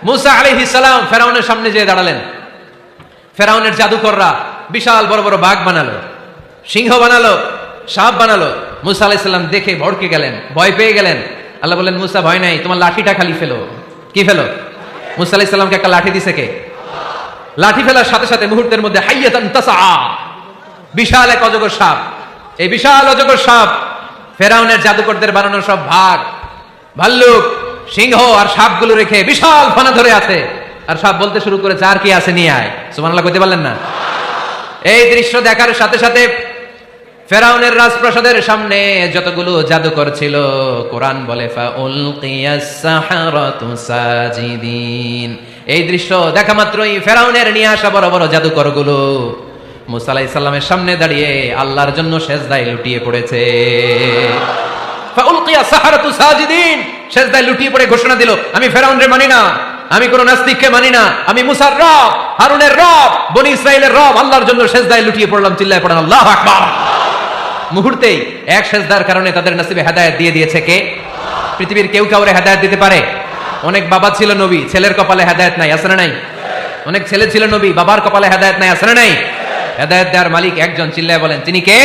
মুসা আলাইহিস সালাম ফেরাউনের সামনে যেয়ে দাঁড়ালেন। ফেরাউনের জাদুকররা বিশাল বড় বড় বাঘ বানালো, সিংহ বানালো, সাপ বানালো। মুসা আলাইহিস সালাম দেখে ভড়কে গেলেন, ভয় পেয়ে গেলেন। আল্লাহ বললেন, মুসা ভয় নাই, তোমার লাঠিটা খালি ফেলো। কি ফেলো? মুসা আলাইহিস সালামকে একটা লাঠি দিছে কে? লাঠি ফেলার সাথে সাথে মুহূর্তের মধ্যে হাইয়াতান তাসআ, বিশাল এক অজগর সাপ। এই বিশাল অজগর সাপ ফেরাউনের জাদুকরদের বানানো সব ভাগ, ভাল্লুক, সিংহ আর সাপগুলো রেখে বিশাল ফানা ধরে আছে। আর সাপ বলতে শুরু করেছে, আর কি আছে নিয়ে আয়। সুবহানাল্লাহ কইতে পারলেন না? এই দৃশ্য দেখার সাথে সাথে ফেরাউনের রাজপ্রাসাদের সামনে যতগুলো জাদুকর ছিল, কোরআন বলে ফাউলকিয়াস সাহারাতু সাজিদিন। এই দৃশ্য দেখা মাত্রই ফেরাউনের নিয়ে আসা বড় বড় জাদুকরগুলো মুসা আলাইহিস সালামের সামনে দাঁড়িয়ে আল্লাহর জন্য সেজদায় লুটিয়ে পড়েছে। ফাউলকিয়াস সাহারাতু সাজিদিন, সেজদায় লুটিয়ে পড়ে ঘোষণা দিল, আমি ফেরাউনরে মানি না, আমি কোন নাস্তিককে মানি না, আমি মুসার রব, হারুনের রব, বনি ইসরাইলের রব, আল্লাহর জন্য সেজদায় লুটিয়ে পড়লাম। চিল্লায় পড়েন আল্লাহু আকবার। মুহূর্তেই এক সেজদার কারণে তাদের নসিবে হেদায়েত দিয়ে দিয়েছে কে? পৃথিবীর কেউ কাউরে হেদায়েত দিতে পারে? অনেক বাবা ছিল নবী, ছেলের কপালে হেদায়েত নাই, আছে না নাই? অনেক ছেলে ছিল নবী, বাবার কপালে হেদায়েত নাই, আছে না নাই? হেদায়েত দেওয়ার মালিক একজন, চিল্লায় বলেন তিনি কে?